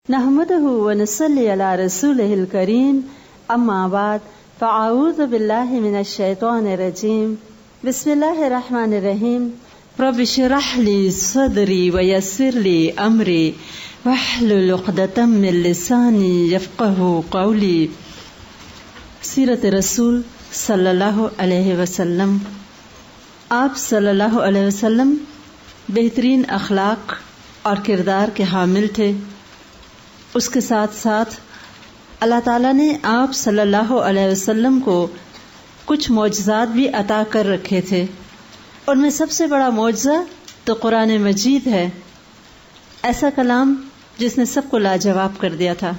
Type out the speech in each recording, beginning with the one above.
نحمده ونصلي على رسوله الكريم اما بعد فاعوذ بالله من الشيطان الرجيم بسم الله الرحمن الرحيم رب اشرح لي صدري ويسر لي امري واحلل عقدة من لساني يفقهوا قولي. سیرت رسول صلی اللہ علیہ وسلم. آپ صلی اللہ علیہ وسلم بہترین اخلاق اور کردار کے حامل تھے. اس کے ساتھ ساتھ اللہ تعالیٰ نے آپ صلی اللہ علیہ وسلم کو کچھ معجزات بھی عطا کر رکھے تھے. ان میں سب سے بڑا معجزہ تو قرآن مجید ہے، ایسا کلام جس نے سب کو لاجواب کر دیا تھا،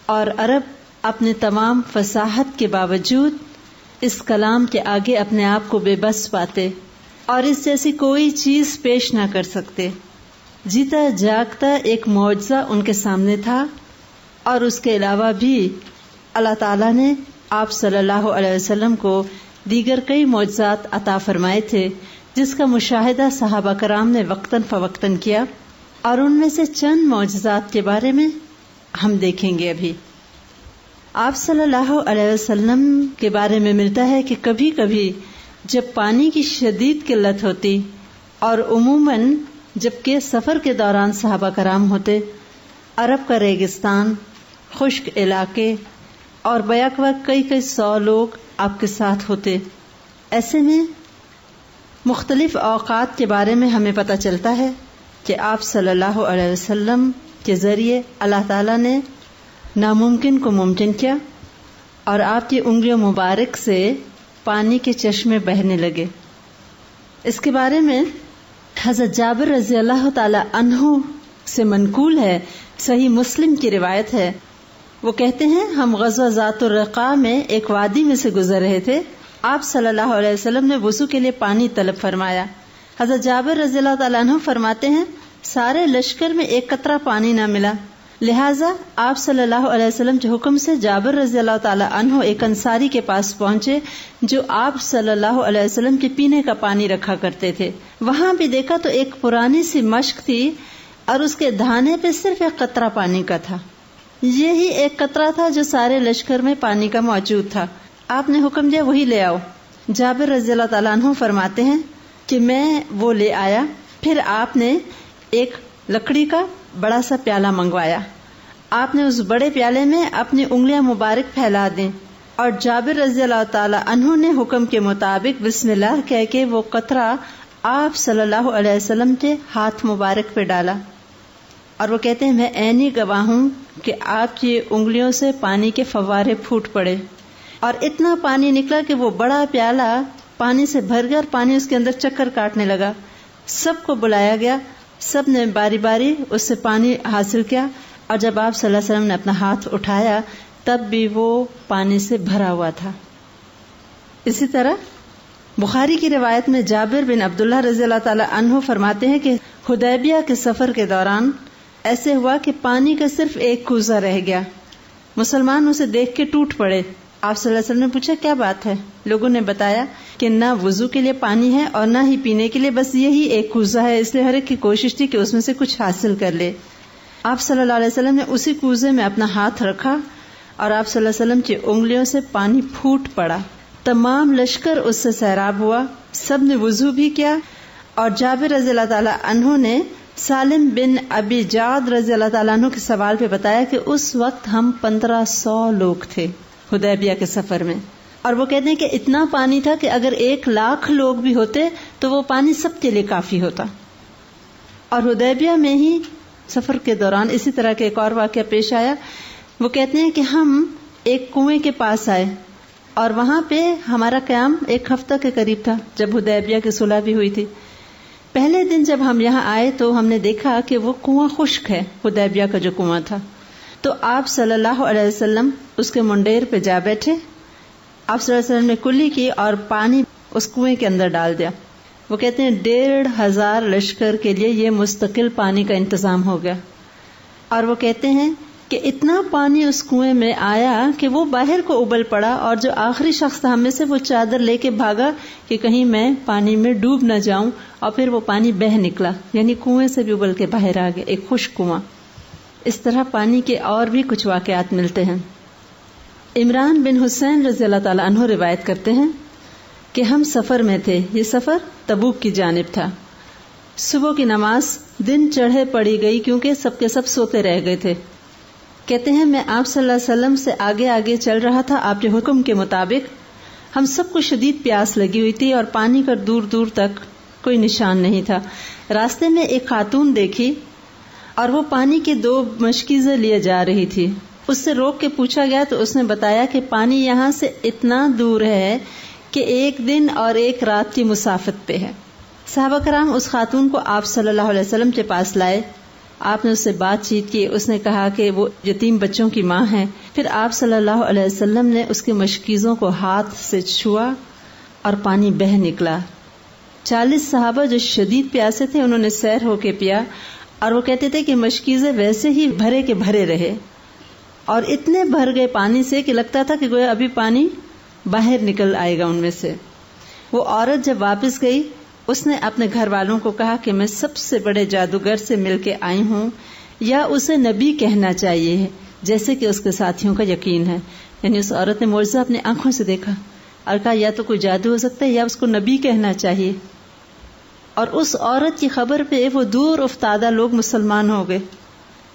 اور عرب اپنے تمام فصاحت کے باوجود اس کلام کے آگے اپنے آپ کو بے بس پاتے اور اس جیسی کوئی چیز پیش نہ کر سکتے. جیتا جاگتا ایک معجزہ ان کے سامنے تھا، اور اس کے علاوہ بھی اللہ تعالیٰ نے آپ صلی اللہ علیہ وسلم کو دیگر کئی معجزات عطا فرمائے تھے، جس کا مشاہدہ صحابہ کرام نے وقتاً فوقتاً کیا، اور ان میں سے چند معجزات کے بارے میں ہم دیکھیں گے. ابھی آپ صلی اللہ علیہ وسلم کے بارے میں ملتا ہے کہ کبھی کبھی جب پانی کی شدید قلت ہوتی، اور عموماً جبکہ سفر کے دوران صحابہ کرام ہوتے، عرب کا ریگستان، خشک علاقے اور بیک وقت کئی 100 لوگ آپ کے ساتھ ہوتے. ایسے میں مختلف اوقات کے بارے میں ہمیں پتہ چلتا ہے کہ آپ صلی اللہ علیہ وسلم کے ذریعے اللہ تعالیٰ نے ناممکن کو ممکن کیا، اور آپ کی انگلیوں مبارک سے پانی کے چشمے بہنے لگے. اس کے بارے میں حضرت جابر رضی اللہ تعالی عنہ سے منقول ہے، صحیح مسلم کی روایت ہے. وہ کہتے ہیں ہم غزوہ ذات الرقاع میں ایک وادی میں سے گزر رہے تھے. آپ صلی اللہ علیہ وسلم نے وضو کے لیے پانی طلب فرمایا. حضرت جابر رضی اللہ تعالی عنہ فرماتے ہیں سارے لشکر میں ایک قطرہ پانی نہ ملا، لہٰذا آپ صلی اللہ علیہ وسلم کے حکم سے جابر رضی اللہ تعالی عنہ ایک انصاری کے پاس پہنچے جو آپ صلی اللہ علیہ وسلم کے پینے کا پانی رکھا کرتے تھے. وہاں بھی دیکھا تو ایک پرانی سی مشک تھی، اور اس کے دھانے پہ صرف ایک قطرہ پانی کا تھا. یہی ایک قطرہ تھا جو سارے لشکر میں پانی کا موجود تھا. آپ نے حکم دیا وہی لے آؤ. جابر رضی اللہ تعالیٰ عنہ فرماتے ہیں کہ میں وہ لے آیا. پھر آپ نے ایک لکڑی کا بڑا سا پیالہ منگوایا. آپ نے اس بڑے پیالے میں اپنی انگلیاں مبارک پھیلا دیں، اور جابر رضی اللہ تعالی عنہ نے حکم کے مطابق بسم اللہ کہہ کے وہ قطرہ آپ صلی اللہ علیہ وسلم کے ہاتھ مبارک پہ ڈالا. اور وہ کہتے ہیں میں عینی گواہ ہوں کہ آپ کی انگلیوں سے پانی کے فوارے پھوٹ پڑے، اور اتنا پانی نکلا کہ وہ بڑا پیالہ پانی سے بھر گیا، اور پانی اس کے اندر چکر کاٹنے لگا. سب کو بلایا گیا، سب نے باری باری اس سے پانی حاصل کیا، اور جب آپ صلی اللہ علیہ وسلم نے اپنا ہاتھ اٹھایا تب بھی وہ پانی سے بھرا ہوا تھا. اسی طرح بخاری کی روایت میں جابر بن عبداللہ رضی اللہ تعالی عنہ فرماتے ہیں کہ حدیبیہ کے سفر کے دوران ایسے ہوا کہ پانی کا صرف ایک کوزہ رہ گیا. مسلمان اسے دیکھ کے ٹوٹ پڑے. آپ صلی اللہ علیہ وسلم نے پوچھا کیا بات ہے؟ لوگوں نے بتایا کہ نہ وضو کے لیے پانی ہے اور نہ ہی پینے کے لیے، بس یہی ایک کوزہ ہے، اس لیے ہر ایک کی کوشش تھی کہ اس میں سے کچھ حاصل کر لے. آپ صلی اللہ علیہ وسلم نے اسی کوزے میں اپنا ہاتھ رکھا، اور آپ صلی اللہ علیہ وسلم کی انگلیوں سے پانی پھوٹ پڑا. تمام لشکر اس سے سیراب ہوا، سب نے وضو بھی کیا. اور جابر رضی اللہ تعالی عنہ نے سالم بن ابی جعد رضی اللہ تعالیٰ عنہ کے سوال پہ بتایا کہ اس وقت ہم 1500 لوگ تھے حدیبیہ کے سفر میں، اور وہ کہتے ہیں کہ اتنا پانی تھا کہ اگر 1,00,000 لوگ بھی ہوتے تو وہ پانی سب کے لیے کافی ہوتا. اور حدیبیہ میں ہی سفر کے دوران اسی طرح کے ایک اور واقعہ پیش آیا. وہ کہتے ہیں کہ ہم ایک کنویں کے پاس آئے، اور وہاں پہ ہمارا قیام 1 ہفتہ کے قریب تھا جب حدیبیہ کی صلح بھی ہوئی تھی. پہلے دن جب ہم یہاں آئے تو ہم نے دیکھا کہ وہ کنواں خشک ہے، حدیبیہ کا جو کنواں تھا. تو آپ صلی اللہ علیہ وسلم اس کے منڈیر پہ جا بیٹھے. آپ صلی اللہ علیہ وسلم نے کلی کی اور پانی اس کنویں کے اندر ڈال دیا. وہ کہتے ہیں 1,500 لشکر کے لیے یہ مستقل پانی کا انتظام ہو گیا. اور وہ کہتے ہیں کہ اتنا پانی اس کنویں میں آیا کہ وہ باہر کو ابل پڑا، اور جو آخری شخص تھا ہم میں سے وہ چادر لے کے بھاگا کہ کہیں میں پانی میں ڈوب نہ جاؤں، اور پھر وہ پانی بہہ نکلا، یعنی کنویں سے بھی ابل کے باہر آ گیا، ایک خشک کنواں. اس طرح پانی کے اور بھی کچھ واقعات ملتے ہیں۔ عمران بن حسین رضی اللہ تعالیٰ عنہ روایت کرتے ہیں کہ ہم سفر میں تھے، یہ سفر تبوک کی جانب تھا۔ صبح کی نماز دن چڑھے پڑی گئی کیونکہ سب کے سب سوتے رہ گئے تھے۔ کہتے ہیں میں آپ صلی اللہ علیہ وسلم سے آگے آگے چل رہا تھا، آپ کے حکم کے مطابق۔ ہم سب کو شدید پیاس لگی ہوئی تھی اور پانی کا دور دور تک کوئی نشان نہیں تھا۔ راستے میں ایک خاتون دیکھی اور وہ پانی کی 2 مشکیزیں لیے جا رہی تھی۔ اس سے روک کے پوچھا گیا تو اس نے بتایا کہ پانی یہاں سے اتنا دور ہے کہ 1 دن اور 1 رات کی مسافت پہ ہے۔ صحابہ کرام اس خاتون کو آپ صلی اللہ علیہ وسلم کے پاس لائے۔ آپ نے اس سے بات چیت کی، اس نے کہا کہ وہ یتیم بچوں کی ماں ہے۔ پھر آپ صلی اللہ علیہ وسلم نے اس کی مشکیزوں کو ہاتھ سے چھوا اور پانی بہہ نکلا۔ 40 صحابہ جو شدید پیاسے تھے انہوں نے سیر ہو کے پیا، اور وہ کہتے تھے کہ مشکیزیں ویسے ہی بھرے کے بھرے رہے اور اتنے بھر گئے پانی سے کہ لگتا تھا کہ گویا ابھی پانی باہر نکل آئے گا ان میں سے۔ وہ عورت جب واپس گئی اس نے اپنے گھر والوں کو کہا کہ میں سب سے بڑے جادوگر سے مل کے آئی ہوں، یا اسے نبی کہنا چاہیے جیسے کہ اس کے ساتھیوں کا یقین ہے۔ یعنی اس عورت نے معجزہ اپنی آنکھوں سے دیکھا اور کہا یا تو کوئی جادو ہو سکتا ہے یا اس کو نبی کہنا چاہیے۔ اور اس عورت کی خبر پہ وہ دور افتادہ لوگ مسلمان ہو گئے۔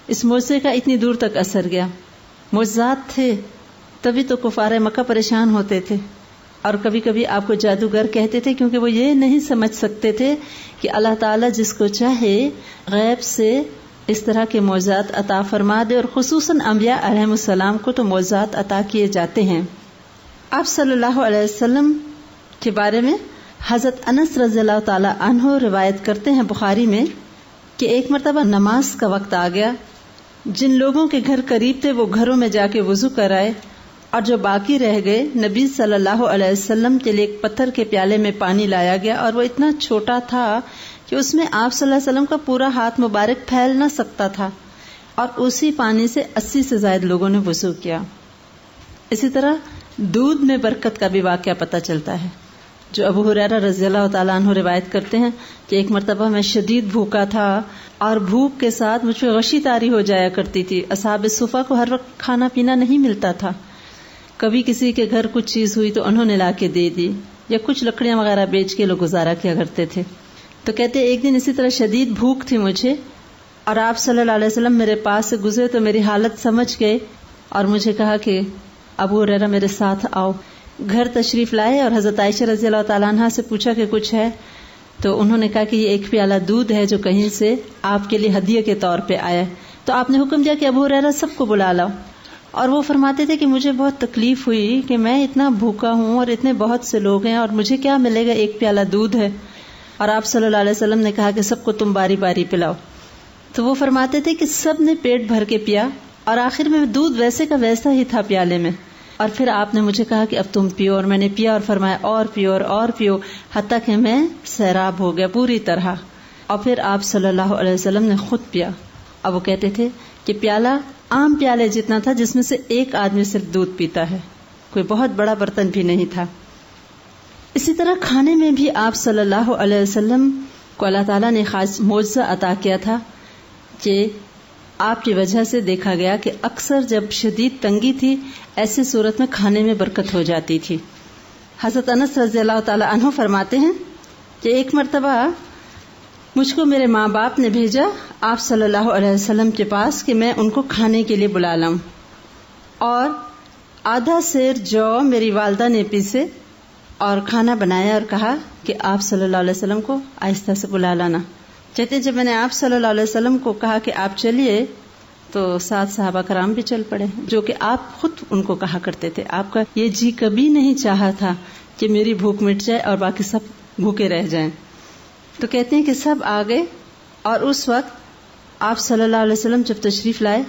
اس معجزے کا اتنی دور تک اثر گیا۔ معجزات تھے تبھی تو کفار مکہ پریشان ہوتے تھے، اور کبھی کبھی آپ کو جادوگر کہتے تھے کیونکہ وہ یہ نہیں سمجھ سکتے تھے کہ اللہ تعالیٰ جس کو چاہے غیب سے اس طرح کے معجزات عطا فرما دے، اور خصوصاً انبیاء علیہ السلام کو تو معجزات عطا کیے جاتے ہیں۔ آپ صلی اللہ علیہ وسلم کے بارے میں حضرت انس رضی اللہ تعالی عنہ روایت کرتے ہیں بخاری میں کہ ایک مرتبہ نماز کا وقت آ گیا، جن لوگوں کے گھر قریب تھے وہ گھروں میں جا کے وضو کرائے، اور جو باقی رہ گئے نبی صلی اللہ علیہ وسلم کے لیے ایک پتھر کے پیالے میں پانی لایا گیا، اور وہ اتنا چھوٹا تھا کہ اس میں آپ صلی اللہ علیہ وسلم کا پورا ہاتھ مبارک پھیل نہ سکتا تھا، اور اسی پانی سے 80 سے زائد لوگوں نے وضو کیا۔ اسی طرح دودھ میں برکت کا بھی واقعہ پتہ چلتا ہے، جو ابو ہریرہ رضی اللہ تعالیٰ عنہ روایت کرتے ہیں کہ ایک مرتبہ میں شدید بھوکا تھا اور بھوک کے ساتھ مجھ پہ غشی طاری ہو جایا کرتی تھی۔ اصحاب صفہ کو ہر وقت کھانا پینا نہیں ملتا تھا، کبھی کسی کے گھر کچھ چیز ہوئی تو انہوں نے لا کے دے دی، یا کچھ لکڑیاں وغیرہ بیچ کے لوگ گزارا کیا کرتے تھے۔ تو کہتے ایک دن اسی طرح شدید بھوک تھی مجھے، اور آپ صلی اللہ علیہ وسلم میرے پاس سے گزرے تو میری حالت سمجھ گئے اور مجھے کہا کہ ابو ہریرہ میرے ساتھ آؤ۔ گھر تشریف لائے اور حضرت عائشہ رضی اللہ تعالیٰ عنہا سے پوچھا کہ کچھ ہے، تو انہوں نے کہا کہ یہ ایک پیالہ دودھ ہے جو کہیں سے آپ کے لیے ہدیہ کے طور پہ آیا ہے۔ تو آپ نے حکم دیا کہ ابو ہریرہ سب کو بلا لاؤ، اور وہ فرماتے تھے کہ مجھے بہت تکلیف ہوئی کہ میں اتنا بھوکا ہوں اور اتنے بہت سے لوگ ہیں اور مجھے کیا ملے گا، ایک پیالہ دودھ ہے، اور آپ صلی اللہ علیہ وسلم نے کہا کہ سب کو تم باری باری پلاؤ۔ تو وہ فرماتے تھے کہ سب نے پیٹ بھر کے پیا، اور آخر میں دودھ ویسے کا ویسا ہی تھا پیالے میں، اور پھر آپ نے مجھے کہا کہ اب تم پیو، اور میں نے پیا اور فرمایا اور پیو اور پیو، حتیٰ کہ میں سیراب ہو گیا پوری طرح، اور پھر آپ صلی اللہ علیہ وسلم نے خود پیا۔ اب وہ کہتے تھے کہ پیالہ عام پیالے جتنا تھا جس میں سے ایک آدمی صرف دودھ پیتا ہے، کوئی بہت بڑا برتن بھی نہیں تھا۔ اسی طرح کھانے میں بھی آپ صلی اللہ علیہ وسلم کو اللہ تعالیٰ نے خاص معجزہ عطا کیا تھا کہ آپ کی وجہ سے دیکھا گیا کہ اکثر جب شدید تنگی تھی ایسی صورت میں کھانے میں برکت ہو جاتی تھی۔ حضرت انس رضی اللہ تعالی عنہ فرماتے ہیں کہ ایک مرتبہ مجھ کو میرے ماں باپ نے بھیجا آپ صلی اللہ علیہ وسلم کے پاس کہ میں ان کو کھانے کے لیے بلا لاؤں، اور آدھا سیر جو میری والدہ نے پیسے اور کھانا بنایا اور کہا کہ آپ صلی اللہ علیہ وسلم کو آہستہ سے بلا لانا۔ کہتے جب میں نے آپ صلی اللہ علیہ وسلم کو کہا کہ آپ چلیے تو 7 صحابہ کرام بھی چل پڑے، جو کہ آپ خود ان کو کہا کرتے تھے، آپ کا یہ جی کبھی نہیں چاہا تھا کہ میری بھوک مٹ جائے اور باقی سب بھوکے رہ جائیں۔ تو کہتے ہیں کہ سب آ گئے، اور اس وقت آپ صلی اللہ علیہ وسلم جب تشریف لائے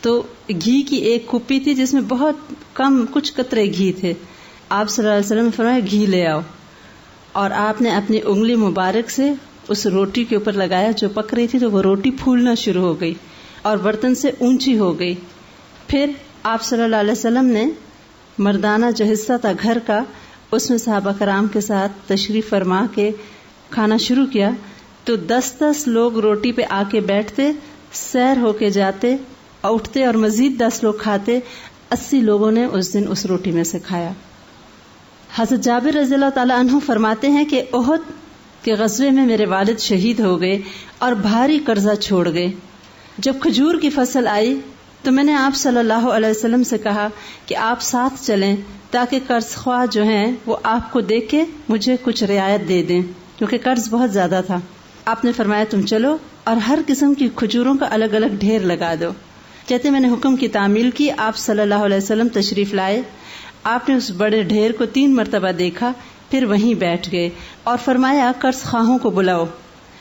تو گھی کی ایک کپی تھی جس میں بہت کم کچھ قطرے گھی تھے۔ آپ صلی اللہ علیہ وسلم نے فرمایا گھی لے آؤ، اور آپ نے اپنی انگلی مبارک سے اس روٹی کے اوپر لگایا جو پک رہی تھی، تو وہ روٹی پھولنا شروع ہو گئی اور برتن سے اونچی ہو گئی۔ پھر آپ صلی اللہ علیہ وسلم نے مردانہ جو حصہ تھا گھر کا اس میں صحابہ کرام کے ساتھ تشریف فرما کے کھانا شروع کیا، تو 10 لوگ روٹی پہ آ کے بیٹھتے، سیر ہو کے جاتے، اور اٹھتے اور مزید 10 لوگ کھاتے. 80 لوگوں نے اس دن اس روٹی میں سے کھایا. حضرت جابر رضی اللہ تعالی عنہ فرماتے ہیں کہ احد کے غزوے میں میرے والد شہید ہو گئے اور بھاری قرضہ چھوڑ گئے. جب کھجور کی فصل آئی تو میں نے آپ صلی اللہ علیہ وسلم سے کہا کہ آپ ساتھ چلیں تاکہ قرض خواہ جو ہیں وہ آپ کو دیکھ کے مجھے کچھ رعایت دے دیں، کیونکہ قرض بہت زیادہ تھا. آپ نے فرمایا تم چلو اور ہر قسم کی کھجوروں کا الگ الگ ڈھیر لگا دو. کہتے میں نے حکم کی تعمیل کی. آپ صلی اللہ علیہ وسلم تشریف لائے. آپ نے اس بڑے ڈھیر کو 3 مرتبہ دیکھا، پھر وہیں بیٹھ گئے اور فرمایا قرض خواہوں کو بلاؤ.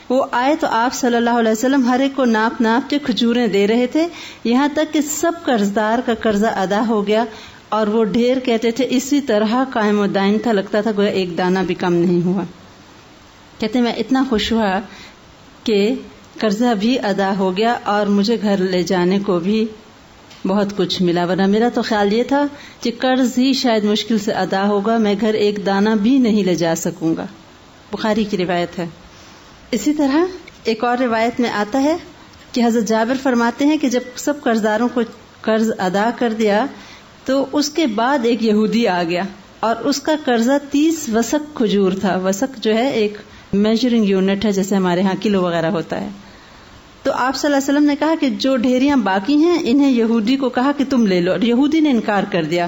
وہ آئے تو آپ صلی اللہ علیہ وسلم ہر ایک کو ناپ ناپ کے کھجوریں دے رہے تھے، یہاں تک کہ سب قرضدار کا قرضہ ادا ہو گیا. اور وہ ڈھیر کہتے تھے اسی طرح قائم و دائم تھا، لگتا تھا گویا ایک دانہ بھی کم نہیں ہوا. کہتے میں اتنا خوش ہوا کہ قرضہ بھی ادا ہو گیا اور مجھے گھر لے جانے کو بھی بہت کچھ ملا، ورنہ میرا تو خیال یہ تھا کہ قرض ہی شاید مشکل سے ادا ہوگا، میں گھر ایک دانہ بھی نہیں لے جا سکوں گا. بخاری کی روایت ہے. اسی طرح ایک اور روایت میں آتا ہے کہ حضرت جابر فرماتے ہیں کہ جب سب قرضداروں کو قرض ادا کر دیا تو اس کے بعد ایک یہودی آ گیا اور اس کا قرضہ 30 وسق کھجور تھا. وسق جو ہے ایک میجرنگ یونٹ ہے، جیسے ہمارے ہاں کلو وغیرہ ہوتا ہے. تو آپ صلی اللہ علیہ وسلم نے کہا کہ جو ڈھیریاں باقی ہیں انہیں یہودی کو کہا کہ تم لے لو، اور یہودی نے انکار کر دیا.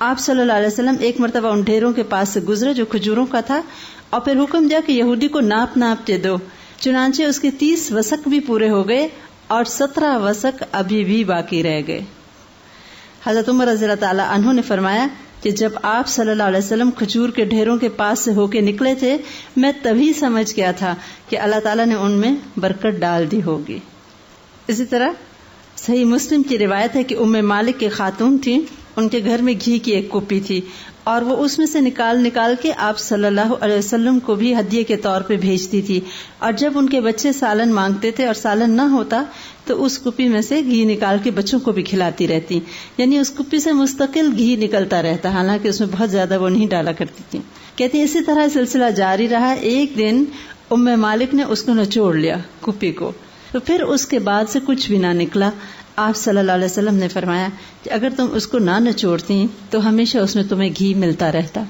آپ صلی اللہ علیہ وسلم ایک مرتبہ ان ڈھیروں کے پاس سے گزرے جو کھجوروں کا تھا اور پھر حکم دیا کہ یہودی کو ناپ ناپ کے دو. چنانچہ اس کے 30 وسق بھی پورے ہو گئے اور 17 وسق ابھی بھی باقی رہ گئے. حضرت عمر رضی اللہ تعالی عنہ نے فرمایا کہ جب آپ صلی اللہ علیہ وسلم کھجور کے ڈھیروں کے پاس سے ہو کے نکلے تھے میں تبھی سمجھ گیا تھا کہ اللہ تعالیٰ نے ان میں برکت ڈال دی ہوگی. اسی طرح صحیح مسلم کی روایت ہے کہ ام مالک کے خاتون تھیں، ان کے گھر میں گھی کی ایک کپی تھی اور وہ اس میں سے نکال کے آپ صلی اللہ علیہ وسلم کو بھی ہدیے کے طور پہ بھیجتی تھی. اور جب ان کے بچے سالن مانگتے تھے اور سالن نہ ہوتا تو اس کپی میں سے گھی نکال کے بچوں کو بھی کھلاتی رہتی، یعنی اس کپی سے مستقل گھی نکلتا رہتا، حالانکہ اس میں بہت زیادہ وہ نہیں ڈالا کرتی تھی. کہتی اسی طرح سلسلہ جاری رہا. ایک دن ام مالک نے اس کو نچوڑ لیا کپی کو، تو پھر اس کے بعد سے کچھ بھی نہ نکلا. آپ صلی اللہ علیہ وسلم نے فرمایا کہ اگر تم اس کو نہ نچوڑتی تو ہمیشہ اس میں تمہیں گھی ملتا رہتا.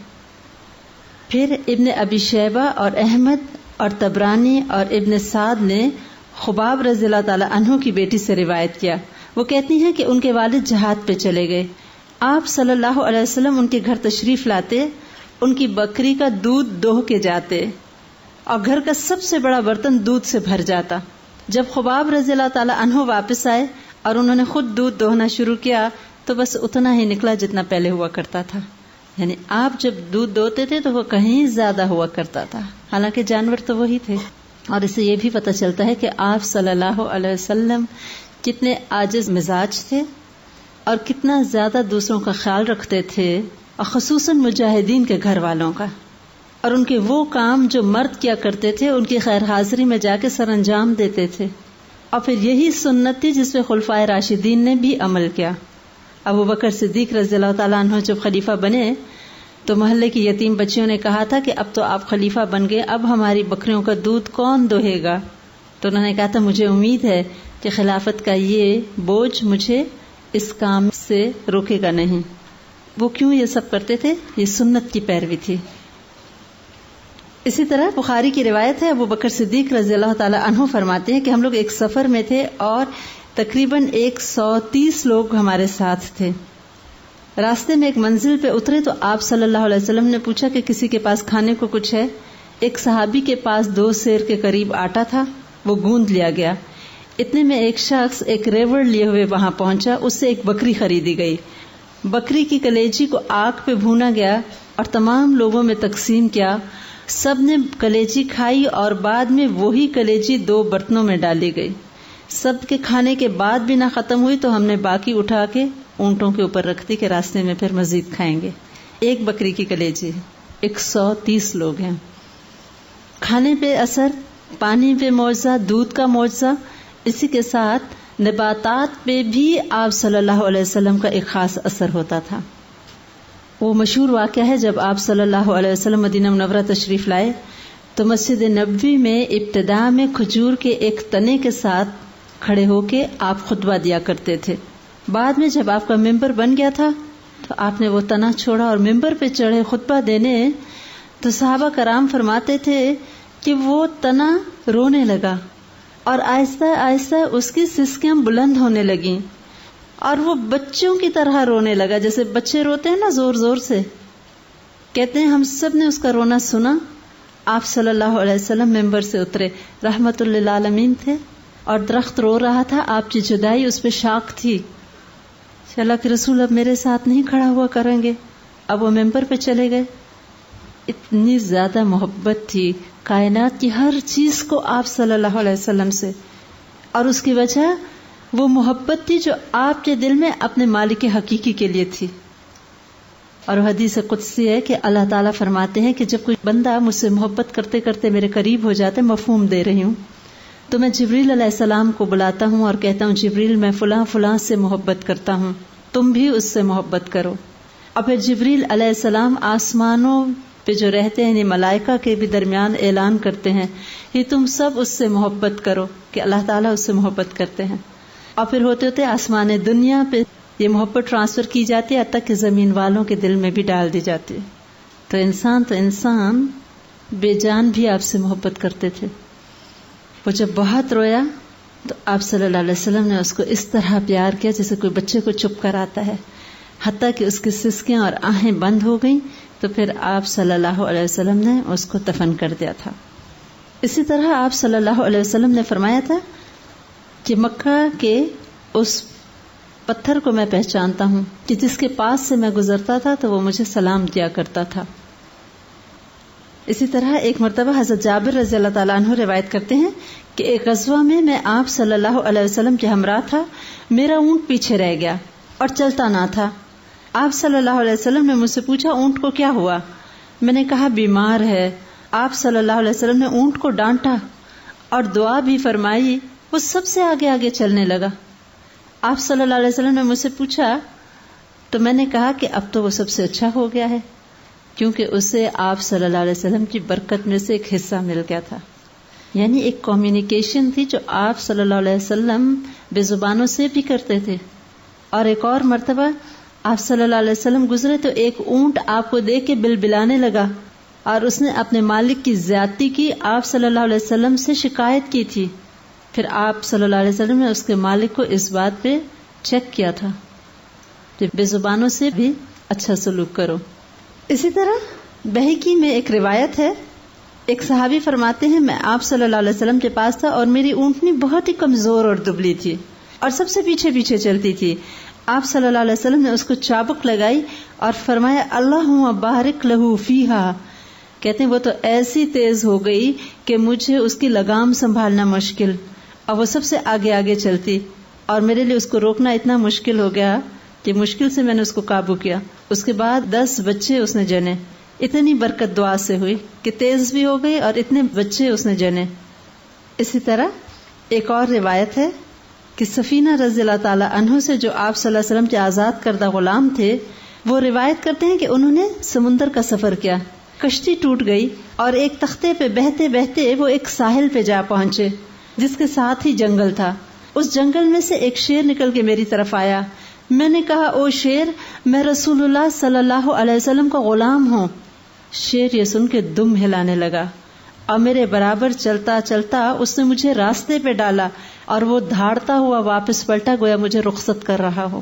پھر ابن ابی شیبہ اور احمد اور طبرانی اور ابن سعد نے خباب رضی اللہ تعالی عنہ کی بیٹی سے روایت کیا. وہ کہتی ہیں کہ ان کے والد جہاد پہ چلے گئے. آپ صلی اللہ علیہ وسلم ان کے گھر تشریف لاتے، ان کی بکری کا دودھ دوہ کے جاتے اور گھر کا سب سے بڑا برتن دودھ سے بھر جاتا. جب خباب رضی اللہ تعالی عنہ واپس آئے اور انہوں نے خود دودھ دوہنا شروع کیا تو بس اتنا ہی نکلا جتنا پہلے ہوا کرتا تھا. یعنی آپ جب دودھ دوتے تھے تو وہ کہیں زیادہ ہوا کرتا تھا، حالانکہ جانور تو وہی تھے. اور اس سے یہ بھی پتہ چلتا ہے کہ آپ صلی اللہ علیہ وسلم کتنے عاجز مزاج تھے اور کتنا زیادہ دوسروں کا خیال رکھتے تھے، اور خصوصاً مجاہدین کے گھر والوں کا. اور ان کے وہ کام جو مرد کیا کرتے تھے ان کی خیر حاضری میں جا کے سر انجام دیتے تھے. اور پھر یہی سنت تھی جس پہ خلفائے راشدین نے بھی عمل کیا. ابو بکر صدیق رضی اللہ تعالیٰ عنہ جب خلیفہ بنے تو محلے کی یتیم بچیوں نے کہا تھا کہ اب تو آپ خلیفہ بن گئے، اب ہماری بکریوں کا دودھ کون دوہے گا؟ تو انہوں نے کہا تھا مجھے امید ہے کہ خلافت کا یہ بوجھ مجھے اس کام سے روکے گا نہیں. وہ کیوں یہ سب کرتے تھے؟ یہ سنت کی پیروی تھی. اسی طرح بخاری کی روایت ہے، ابو بکر صدیق رضی اللہ تعالی عنہ فرماتے ہیں کہ ہم لوگ ایک سفر میں تھے اور تقریباً 130 لوگ ہمارے ساتھ تھے. راستے میں ایک منزل پہ اترے تو آپ صلی اللہ علیہ وسلم نے پوچھا کہ کسی کے پاس کھانے کو کچھ ہے؟ ایک صحابی کے پاس 2 سیر کے قریب آٹا تھا، وہ گوندھ لیا گیا. اتنے میں ایک شخص ایک ریوڑ لیے ہوئے وہاں پہنچا، اس سے ایک بکری خریدی گئی. بکری کی کلیجی کو آگ پہ بھونا گیا اور تمام لوگوں میں تقسیم کیا. سب نے کلیجی کھائی اور بعد میں وہی کلیجی 2 برتنوں میں ڈالی گئی. سب کے کھانے کے بعد بھی نہ ختم ہوئی تو ہم نے باقی اٹھا کے اونٹوں کے اوپر رکھ دی کہ راستے میں پھر مزید کھائیں گے. ایک بکری کی کلیجی، 130 لوگ ہیں. کھانے پہ اثر، پانی پہ معجزہ، دودھ کا معجزہ، اسی کے ساتھ نباتات پہ بھی آپ صلی اللہ علیہ وسلم کا ایک خاص اثر ہوتا تھا. وہ مشہور واقعہ ہے جب آپ صلی اللہ علیہ وسلم مدینہ منورہ تشریف لائے تو مسجد نبوی میں ابتداء میں کھجور کے ایک تنے کے ساتھ کھڑے ہو کے آپ خطبہ دیا کرتے تھے. بعد میں جب آپ کا ممبر بن گیا تھا تو آپ نے وہ تنا چھوڑا اور ممبر پہ چڑھے خطبہ دینے. تو صحابہ کرام فرماتے تھے کہ وہ تنا رونے لگا اور آہستہ آہستہ اس کی سسکیاں بلند ہونے لگیں اور وہ بچوں کی طرح رونے لگا، جیسے بچے روتے ہیں نا زور زور سے. کہتے ہیں ہم سب نے اس کا رونا سنا. آپ صلی اللہ علیہ وسلم ممبر سے اترے، رحمت للعالمین تھے، اور درخت رو رہا تھا. آپ کی جدائی اس پہ شاک تھی. اللہ کے رسول اب میرے ساتھ نہیں کھڑا ہوا کریں گے. اب وہ ممبر پہ چلے گئے. اتنی زیادہ محبت تھی کائنات کی ہر چیز کو آپ صلی اللہ علیہ وسلم سے، اور اس کی وجہ وہ محبت تھی جو آپ کے دل میں اپنے مالک حقیقی کے لیے تھی. اور حدیث قدسی ہے کہ اللہ تعالیٰ فرماتے ہیں کہ جب کوئی بندہ مجھ سے محبت کرتے کرتے میرے قریب ہو جاتا ہے، مفہوم دے رہی ہوں، تو میں جبریل علیہ السلام کو بلاتا ہوں اور کہتا ہوں جبریل میں فلاں فلاں سے محبت کرتا ہوں، تم بھی اس سے محبت کرو. اور پھر جبریل علیہ السلام آسمانوں پہ جو رہتے ہیں یعنی ملائکہ کے بھی درمیان اعلان کرتے ہیں کہ تم سب اس سے محبت کرو، کہ اللہ تعالیٰ اس سے محبت کرتے ہیں. اور پھر ہوتے ہوتے آسمان دنیا پہ یہ محبت ٹرانسفر کی جاتی ہے حتیٰ کہ زمین والوں کے دل میں بھی ڈال دی جاتی ہے. تو انسان بے جان بھی آپ سے محبت کرتے تھے. وہ جب بہت رویا تو آپ صلی اللہ علیہ وسلم نے اس کو اس طرح پیار کیا جیسے کوئی بچے کو چپ کراتا ہے، حتیٰ کہ اس کی سسکیاں اور آہیں بند ہو گئیں. تو پھر آپ صلی اللہ علیہ وسلم نے اس کو دفن کر دیا تھا. اسی طرح آپ صلی اللہ علیہ وسلم نے فرمایا تھا کہ مکہ کے اس پتھر کو میں پہچانتا ہوں کہ جس کے پاس سے میں گزرتا تھا تو وہ مجھے سلام دیا کرتا تھا. اسی طرح ایک مرتبہ حضرت جابر رضی اللہ تعالیٰ عنہ روایت کرتے ہیں کہ ایک غزوہ میں آپ صلی اللہ علیہ وسلم کے ہمراہ تھا. میرا اونٹ پیچھے رہ گیا اور چلتا نہ تھا. آپ صلی اللہ علیہ وسلم نے مجھ سے پوچھا اونٹ کو کیا ہوا؟ میں نے کہا بیمار ہے. آپ صلی اللہ علیہ وسلم نے اونٹ کو ڈانٹا اور دعا بھی فرمائی. وہ سب سے آگے آگے چلنے لگا. آپ صلی اللہ علیہ وسلم نے مجھ سے پوچھا تو میں نے کہا کہ اب تو وہ سب سے اچھا ہو گیا ہے، کیونکہ اسے آپ صلی اللہ علیہ وسلم کی برکت میں سے ایک حصہ مل گیا تھا. یعنی ایک کمیونیکیشن تھی جو آپ صلی اللہ علیہ وسلم بے زبانوں سے بھی کرتے تھے. اور ایک اور مرتبہ آپ صلی اللہ علیہ وسلم گزرے تو ایک اونٹ آپ کو دیکھ کے بلبلانے لگا اور اس نے اپنے مالک کی زیادتی کی. آپ صلی اللہ علیہ وسلم سے شکایت کی تھی. پھر آپ صلی اللہ علیہ وسلم نے اس کے مالک کو اس بات پہ چیک کیا تھا کہ بے زبانوں سے بھی اچھا سلوک کرو. اسی طرح بہقی میں ایک روایت ہے، ایک صحابی فرماتے ہیں میں آپ صلی اللہ علیہ وسلم کے پاس تھا اور میری اونٹنی بہت ہی کمزور اور دبلی تھی اور سب سے پیچھے پیچھے چلتی تھی. آپ صلی اللہ علیہ وسلم نے اس کو چابک لگائی اور فرمایا اللہم بارک لہو فیہا. کہتے ہیں وہ تو ایسی تیز ہو گئی کہ مجھے اس کی لگام سنبھالنا مشکل، اور وہ سب سے آگے آگے چلتی اور میرے لیے اس کو روکنا اتنا مشکل ہو گیا کہ مشکل سے میں نے اس کو قابو کیا. اس کے بعد 10 بچے اس نے جنے. اتنی برکت دعا سے ہوئی کہ تیز بھی ہو گئی اور اتنے بچے اس نے جنے. اسی طرح ایک اور روایت ہے کہ سفینہ رضی اللہ تعالی عنہ سے جو آپ صلی اللہ علیہ وسلم کے آزاد کردہ غلام تھے، وہ روایت کرتے ہیں کہ انہوں نے سمندر کا سفر کیا. کشتی ٹوٹ گئی اور ایک تختے پہ بہتے بہتے وہ ایک ساحل پہ جا پہنچے جس کے ساتھ ہی جنگل تھا. اس جنگل میں سے ایک شیر نکل کے میری طرف آیا. میں نے کہا او شیر، میں رسول اللہ صلی اللہ علیہ وسلم کا غلام ہوں. شیر یہ سن کے دم ہلانے لگا اور میرے برابر چلتا چلتا اس نے مجھے راستے پہ ڈالا اور وہ دھاڑتا ہوا واپس پلٹا گویا مجھے رخصت کر رہا ہو.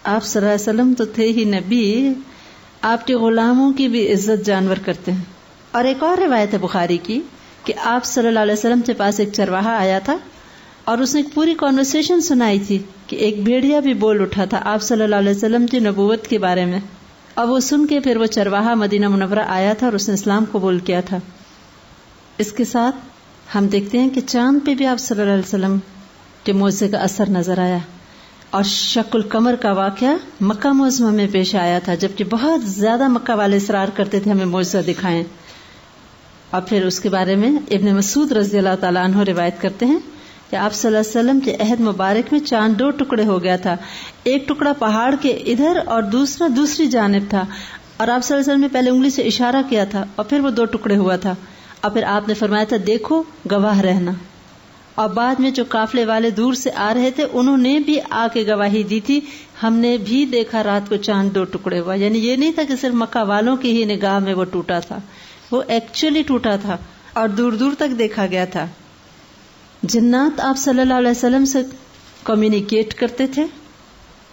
آپ صلی اللہ علیہ وسلم تو تھے ہی نبی، آپ کے غلاموں کی بھی عزت جانور کرتے ہیں. اور ایک اور روایت ہے بخاری کی کہ آپ صلی اللہ علیہ وسلم کے پاس ایک چرواہا آیا تھا اور اس نے ایک پوری کنورسیشن سنائی تھی کہ ایک بھیڑیا بھی بول اٹھا تھا آپ صلی اللہ علیہ وسلم کی نبوت کے بارے میں. اور وہ سن کے پھر وہ چرواہا مدینہ منورہ آیا تھا اور اس نے اسلام قبول کیا تھا. اس کے ساتھ ہم دیکھتے ہیں کہ چاند پہ بھی آپ صلی اللہ علیہ وسلم کے معجزے کا اثر نظر آیا. اور شق القمر کا واقعہ مکہ معظمہ میں پیش آیا تھا، جبکہ بہت زیادہ مکہ والے اصرار کرتے تھے ہمیں معجزہ دکھائیں. اور پھر اس کے بارے میں ابن مسعود رضی اللہ تعالیٰ عنہ روایت کرتے ہیں کہ آپ صلی اللہ علیہ وسلم کے عہد مبارک میں چاند 2 ٹکڑے ہو گیا تھا. ایک ٹکڑا پہاڑ کے ادھر اور دوسرا دوسری جانب تھا، اور آپ صلی اللہ علیہ وسلم نے پہلے انگلی سے اشارہ کیا تھا اور پھر وہ 2 ٹکڑے ہوا تھا. اور پھر آپ نے فرمایا تھا دیکھو گواہ رہنا. اور بعد میں جو قافلے والے دور سے آ رہے تھے انہوں نے بھی آ کے گواہی دی تھی، ہم نے بھی دیکھا رات کو چاند 2 ٹکڑے ہوا. یعنی یہ نہیں تھا کہ صرف مکہ والوں کی ہی نگاہ میں وہ ٹوٹا تھا، وہ ایکچولی ٹوٹا تھا اور دور دور تک دیکھا گیا تھا. جنات آپ صلی اللہ علیہ وسلم سے کمیونیکیٹ کرتے تھے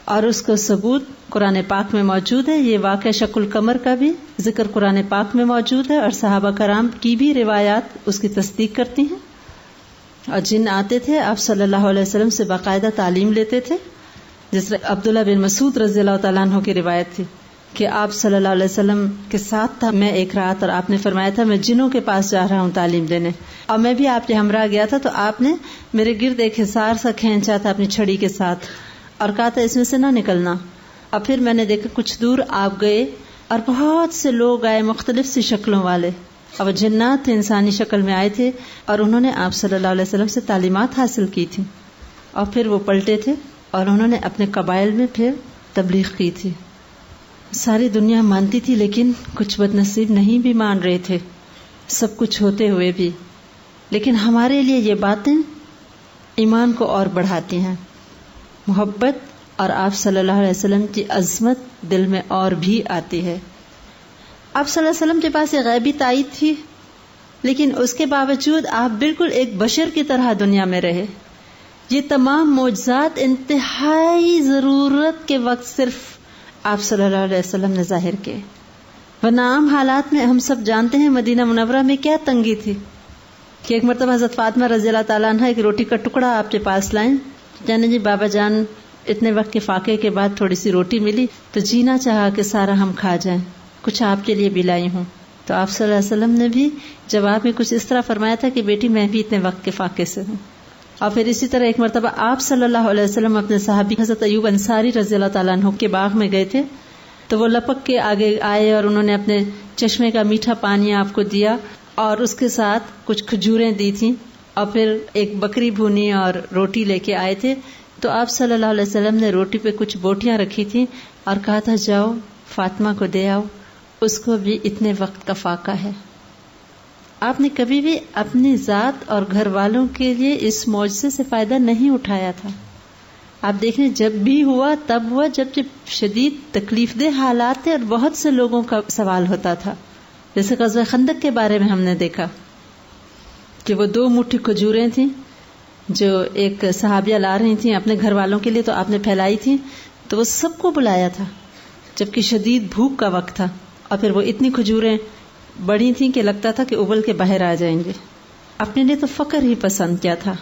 اور اس کا ثبوت قرآن پاک میں موجود ہے. یہ واقعہ شق القمر کا بھی ذکر قرآن پاک میں موجود ہے اور صحابہ کرام کی بھی روایات اس کی تصدیق کرتی ہیں. اور جن آتے تھے آپ صلی اللہ علیہ وسلم سے باقاعدہ تعلیم لیتے تھے. جس طرح عبداللہ بن مسعود رضی اللہ تعالیٰ عنہ کی روایت تھی کہ آپ صلی اللہ علیہ وسلم کے ساتھ تھا میں ایک رات، اور آپ نے فرمایا تھا میں جنوں کے پاس جا رہا ہوں تعلیم دینے، اور میں بھی آپ کے ہمراہ گیا تھا. تو آپ نے میرے گرد ایک حصار سا کھینچا تھا اپنی چھڑی کے ساتھ اور کہا تھا اس میں سے نہ نکلنا. اور پھر میں نے دیکھا کچھ دور آپ گئے اور بہت سے لوگ آئے مختلف سی شکلوں والے، اور وہ جنات تھے، انسانی شکل میں آئے تھے اور انہوں نے آپ صلی اللہ علیہ وسلم سے تعلیمات حاصل کی تھی. اور پھر وہ پلٹے تھے اور انہوں نے اپنے قبائل میں پھر تبلیغ کی تھی. ساری دنیا مانتی تھی لیکن کچھ بد نصیب نہیں بھی مان رہے تھے، سب کچھ ہوتے ہوئے بھی. لیکن ہمارے لیے یہ باتیں ایمان کو اور بڑھاتی ہیں. محبت اور آپ صلی اللہ علیہ وسلم کی عظمت دل میں اور بھی آتی ہے. آپ صلی اللہ علیہ وسلم کے پاس ایک غیبی تائید تھی، لیکن اس کے باوجود آپ بالکل ایک بشر کی طرح دنیا میں رہے. یہ تمام معجزات انتہائی ضرورت کے وقت صرف آپ صلی اللہ علیہ وسلم نے ظاہر کیے. ورنہ عام حالات میں ہم سب جانتے ہیں مدینہ منورہ میں کیا تنگی تھی کہ ایک مرتبہ حضرت فاطمہ رضی اللہ تعالیٰ عنہ ایک روٹی کا ٹکڑا آپ کے پاس لائیں. جانے جی بابا جان اتنے وقت کے فاقے کے بعد تھوڑی سی روٹی ملی تو جینا چاہا کہ سارا ہم کھا جائیں، کچھ آپ کے لیے بھی لائی ہوں. تو آپ صلی اللہ علیہ وسلم نے بھی جواب میں کچھ اس طرح فرمایا تھا کہ بیٹی میں بھی اتنے وقت کے فاقے سے ہوں. اور پھر اسی طرح ایک مرتبہ آپ صلی اللہ علیہ وسلم اپنے صحابی حضرت ایوب انصاری رضی اللہ تعالیٰ عنہ کے باغ میں گئے تھے، تو وہ لپک کے آگے آئے اور انہوں نے اپنے چشمے کا میٹھا پانی آپ کو دیا اور اس کے ساتھ کچھ کھجوریں دی تھیں، اور پھر ایک بکری بھونی اور روٹی لے کے آئے تھے. تو آپ صلی اللہ علیہ وسلم نے روٹی پہ کچھ بوٹیاں رکھی تھیں اور کہا تھا جاؤ فاطمہ کو دے آؤ، اس کو بھی اتنے وقت کا فاقہ ہے. آپ نے کبھی بھی اپنی ذات اور گھر والوں کے لیے اس معجزے سے فائدہ نہیں اٹھایا تھا. آپ دیکھیں جب بھی ہوا تب ہوا جب شدید تکلیف دہ حالات تھے اور بہت سے لوگوں کا سوال ہوتا تھا. جیسے غزوہ خندق کے بارے میں ہم نے دیکھا کہ وہ 2 مٹھی کھجوریں تھیں جو ایک صحابیہ لا رہی تھیں اپنے گھر والوں کے لیے، تو آپ نے پھیلائی تھی تو وہ سب کو بلایا تھا جبکہ شدید بھوک کا وقت تھا. اور پھر وہ اتنی کھجوریں بڑی تھیں کہ لگتا تھا کہ ابل کے باہر آ جائیں گے. اپنے لیے تو فقر ہی پسند کیا تھا.